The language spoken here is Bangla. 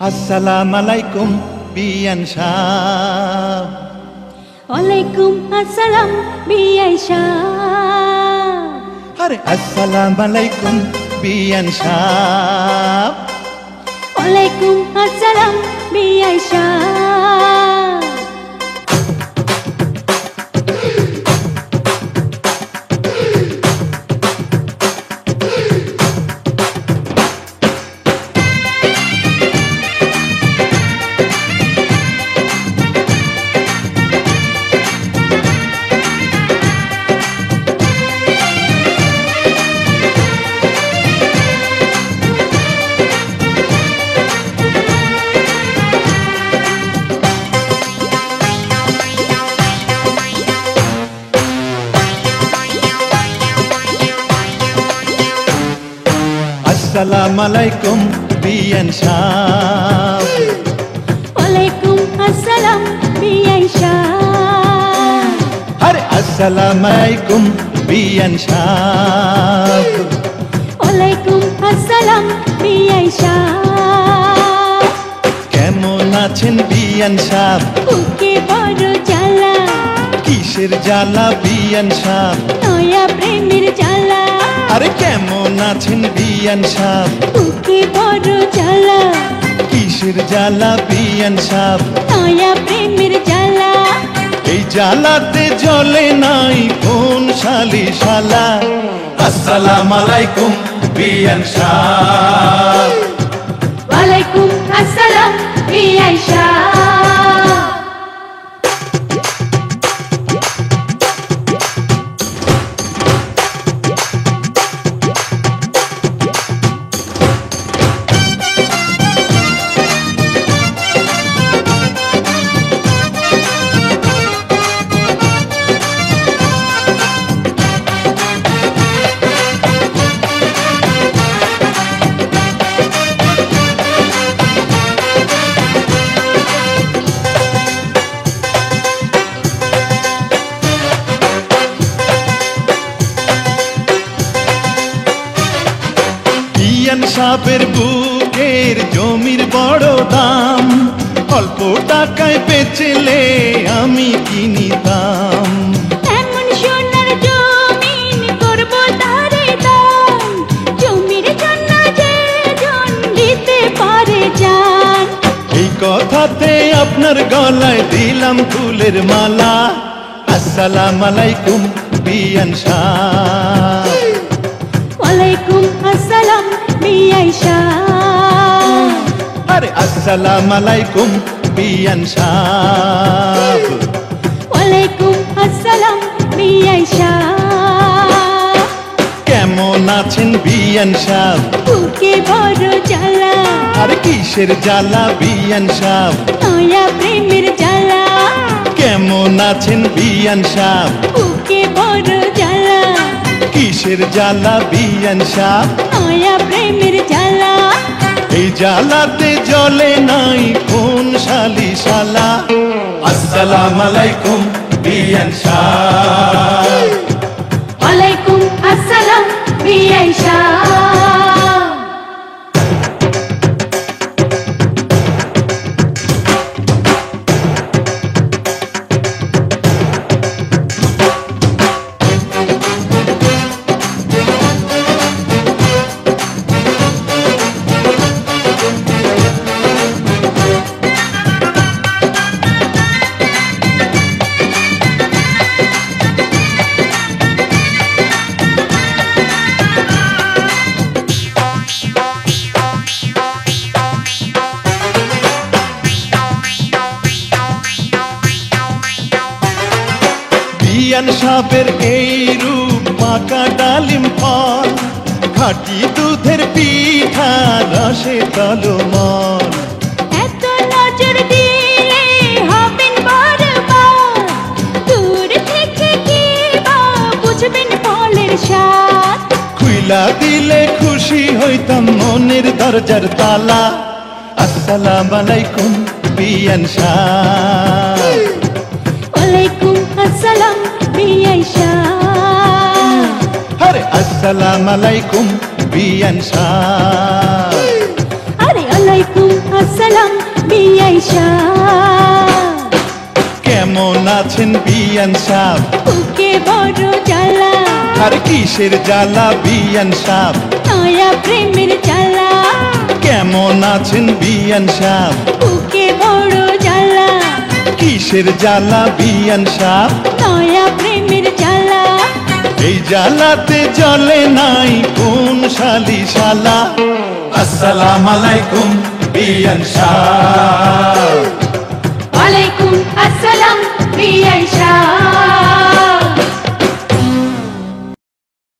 আসসালামু আলাইকুম বিয়ান সাহ। ওয়ালাইকুম আসসালাম বিআই সাহ। আরে আসসালামু আলাইকুম বিয়ান সাহ। ওয়ালাইকুম আসসালাম বিআই সাহ। আসসালামু আলাইকুম বিয়ান সাহ। ওয়ালাইকুম আসসালাম বিআই সাহ। আরে আসসালামু আলাইকুম বিয়ান সাহ। ওয়ালাইকুম আসসালাম বিআই সাহ। কেমন আছেন বিয়ান সাহ? বুকে বড় জ্বালা, কিসের জ্বালা বিয়ান সাহ? নয়া প্রেমের জ্বালা। আরে কেমন আছেন বিয়ান সাহ? বুকে বড় জ্বালা, কিসের জ্বালা বিয়ান সাহ? নয়া প্রেমের জ্বালা। এই জ্বালাতে জ্বলে নাই কোন শালি শালা। আসসালামু আলাইকুম বিয়ান সাহ। ওয়ালাইকুম আসসালাম বিআই সাহ। বিয়ান সাহেবের বুকের জমির বড় দাম, অল্প টাকায় বেচলে আমি কিনিতাম। এমন সোনার জমিন করব তারে দান, জমির জন্য যে জন দিতে পারে জান। এই কথাতে আপনার গলায় দিলাম ফুলের মালা। আসসালামু আলাইকুম বিয়ান সাহ। ওয়ালাইকুম আসসালাম বিআই সাহ। আরে আসসালামু আলাইকুম বিয়ান সাহ। ওয়ালাইকুম আসসালাম বিআই সাহ। কেমন আছেন বিয়ান সাহ? বুকে বড় জ্বালা, আরে কিসের জ্বালা বিয়ান সাহ? নয়া প্রেমের জ্বালা। কেমন আছেন বিয়ান সাহ? বুকে বড় জ্বালা, কিসের জ্বালা বিয়ান সাহ? নয়া প্রেমের জ্বালা। এই জ্বালাতে জ্বলে নাই কোন শালি শালা। আসসালামু আলাইকুম বিয়ান সাহ। ওয়ালাইকুম আসসালাম বিআই সাহ। বিয়ান সাহেবের এই রূপ পাকা ডালিম ফল, খাঁটি দুধের পিঠা রসে তলমল। এত নজর দিলে হবেন বরবাদ, দূর থেকে কি বা বুঝবেন ফলের স্বাদ। খুইলা দিলে খুশি হইতাম মনের দরজার তালা। আসসালামু আলাইকুম বিয়ান সাহ। ওয়ালাইকুম আসসালাম বিআই সাহ। আরে আসসালামু আলাইকুম বিয়ান সাহ। আরে ওয়ালাইকুম আসসালাম বিআই সাহেব। কেমন আছেন বিয়ান সাহেব? বুকে বড় জ্বালা, আর কিসের জ্বালা বিয়ান সাহেব? নয়া প্রেমের জ্বালা। কেমন আছেন বিয়ান সাহেব? বুকে বড় জ্বালা, কিসের জ্বালা বিয়ান সাহেব? নয়া প্রেমের জ্বালা। এই জ্বালাতে জ্বলে নাই কোন শালি শালা। আসসালাম আলাইকুম বিয়ান সাহেব। ওয়ালাইকুম আসসালাম বিআই সাহেব।